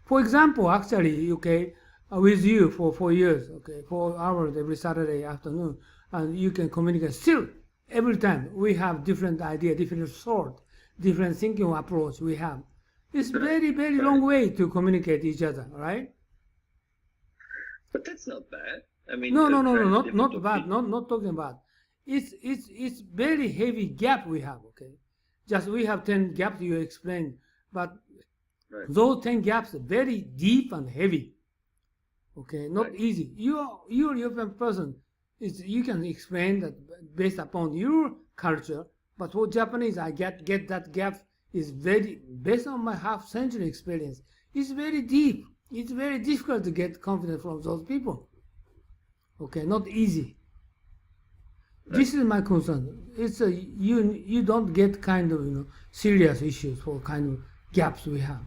For example, actually, okay, with you for 4 years, okay, 4 hours every Saturday afternoon, and you can communicate. Still, every time we have different idea, different thought, different thinking approach we have. It's very, very long way to communicate each other, right? But that's not bad. I mean, No, no, no, no, friends, not different not bad, opinions. not talking about. It's very heavy gap we have, okay? Just we have 10 gaps you explained, but Right, those 10 gaps are very deep and heavy. Okay, not right. easy. You're European person. You can explain that based upon your culture, but for Japanese, I get that gap is very based on my half century experience. It's very deep. It's very difficult to get confidence from those people. Okay, not easy. Right. This is my concern. It's a you don't get kind of serious issues for kind of gaps we have.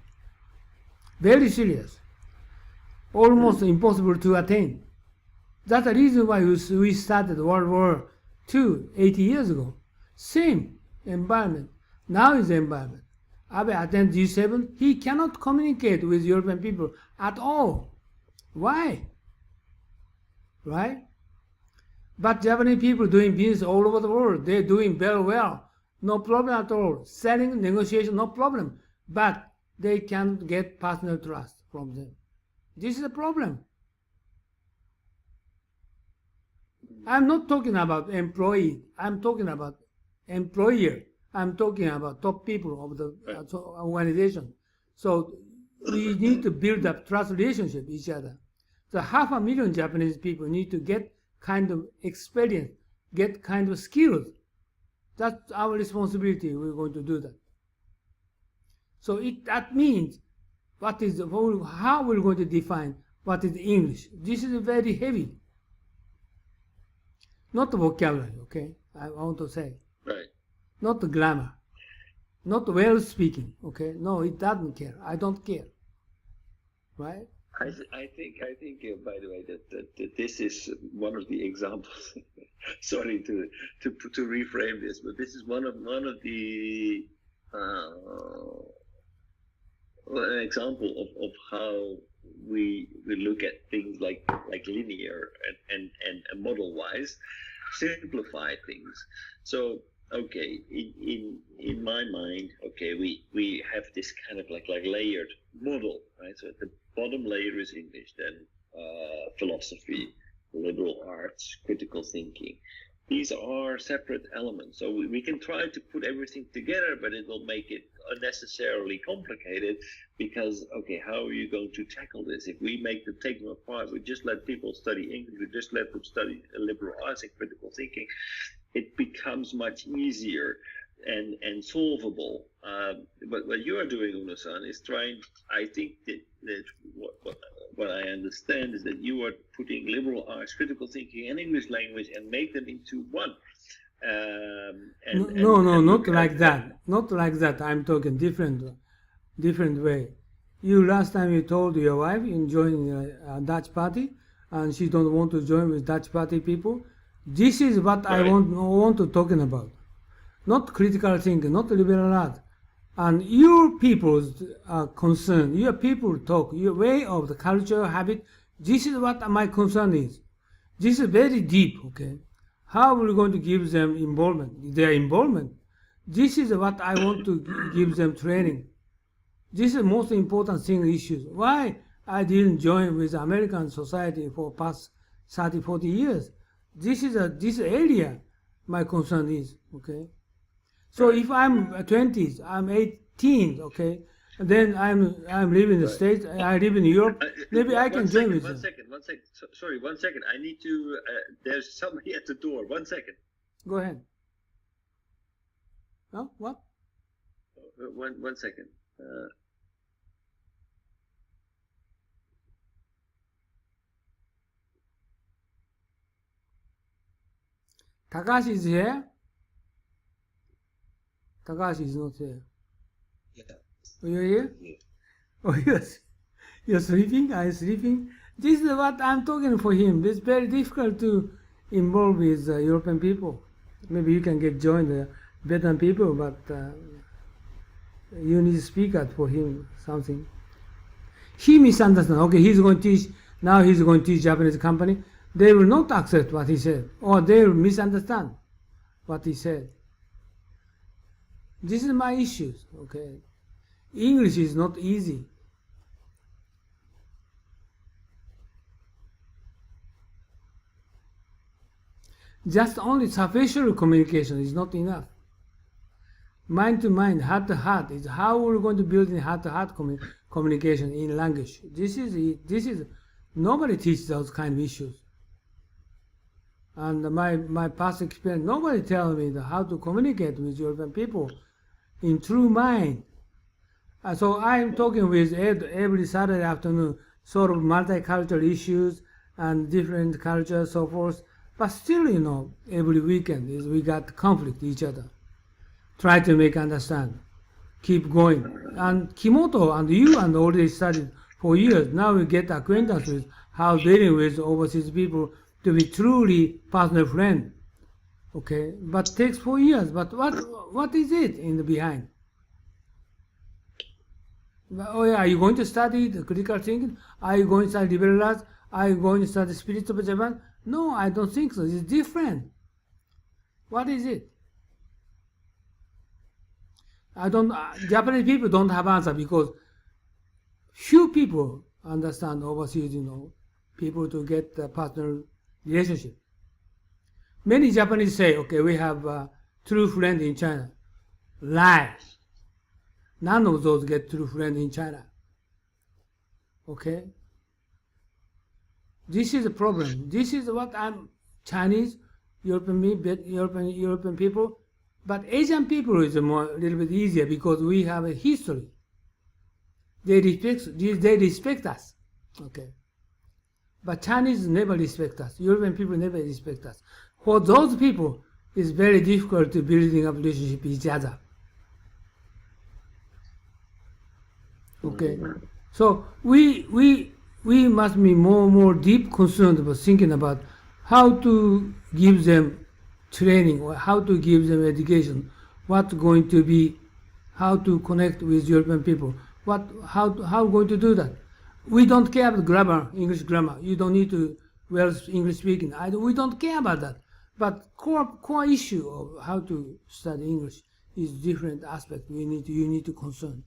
Very serious, almost impossible to attain. That's the reason why we started World War II 80 years ago. Same environment. Now is the environment. Abe attends G7. He cannot communicate with European people at all. Why? Right? But Japanese people doing business all over the world, they're doing very well. No problem at all. Selling, negotiation, no problem. But they can't get personal trust from them. This is a problem. I'm not talking about employee. I'm talking about employer. I'm talking about top people of the organization. So we need to build up trust relationship with each other. So 500,000 Japanese people need to get kind of experience, get kind of skills. That's our responsibility. We're going to do that. So that means how we're going to define what is English. This is very heavy. Not the vocabulary, okay? I want to say. Right. Not the grammar. Not well speaking, okay? No, it doesn't care. I don't care. Right? I think, by the way, that this is one of the examples. Sorry to reframe this, but this is one of the an example of how we look at things like linear and model wise, simplify things. So okay, in my mind, okay, we have this kind of like layered model, right? So the bottom layer is English, then philosophy, liberal arts, critical thinking. These are separate elements. So we can try to put everything together, but it will make it unnecessarily complicated because, okay, how are you going to tackle this? If we take them apart, we just let people study English, we just let them study liberal arts and critical thinking, it becomes much easier and solvable. But what you are doing, Uno-san, is trying, I think that what I understand is that you are putting liberal arts, critical thinking, and English language and make them into one. No, not like that. Not like that. I'm talking different way. Last time you told your wife in joining a Dutch party, and she don't want to join with Dutch party people. This is what I want to talking about. Not critical thinking, not liberal art. And your people's concern, your people talk, your way of the culture, habit, this is what my concern is. This is very deep, okay? How are we going to give them involvement? Their involvement. This is what I want to give them training. This is the most important thing issues. Why I didn't join with American society for past 30, 40 years. This area my concern is, okay? So if I'm 20s, I'm 18, okay, then I'm living in the States, I live in Europe, maybe I can join with them. One second. Sorry, 1 second. I need to, there's somebody at the door. 1 second. Go ahead. No? What? 1 second. Takashi is here? Takashi is not here. Yeah. Oh, you're here? Yeah. Oh, yes. You're sleeping? I'm sleeping? This is what I'm talking for him. It's very difficult to involve with European people. Maybe you can get joined the Vietnam people, but you need to speak out for him something. he misunderstands. Okay, he's going to teach, now he's going to teach Japanese company. They will not accept what he said, or they will misunderstand what he said. This is my issues, okay? English is not easy. Just only superficial communication is not enough. Mind to mind, heart to heart is how we're going to build in heart to heart communication in language. This is nobody teaches those kind of issues. And my past experience, nobody tells me how to communicate with European people in true mind. So I'm talking with Ed every Saturday afternoon, sort of multicultural issues and different cultures, so forth. But still, every weekend we got conflict each other. Try to make understand. Keep going. And Kimoto and you and already studied for years. Now we get acquaintance with how dealing with overseas people to be truly partner friend. Okay, but takes 4 years. But what is it in the behind? Oh yeah, are you going to study the critical thinking? Are you going to study liberal arts? Are you going to study spirit of Japan? No, I don't think so. It's different. What is it? Japanese people don't have answer because few people understand overseas, people to get a partner relationship. Many Japanese say, okay, we have a true friend in China. Lie. None of those get true friend in China. Okay? This is a problem. This is what I'm Chinese, European people, but Asian people is a little bit easier because we have a history. They respect us. Okay? But Chinese never respect us. European people never respect us. For those people, it's very difficult to building a relationship with each other. Okay, so we must be more deep concerned about thinking about how to give them training or how to give them education, what's going to be, how to connect with European people, how going to do that. We don't care about grammar, English grammar. You don't need to well English speaking. We don't care about that. But core issue of how to study English is different aspect. You need to concern.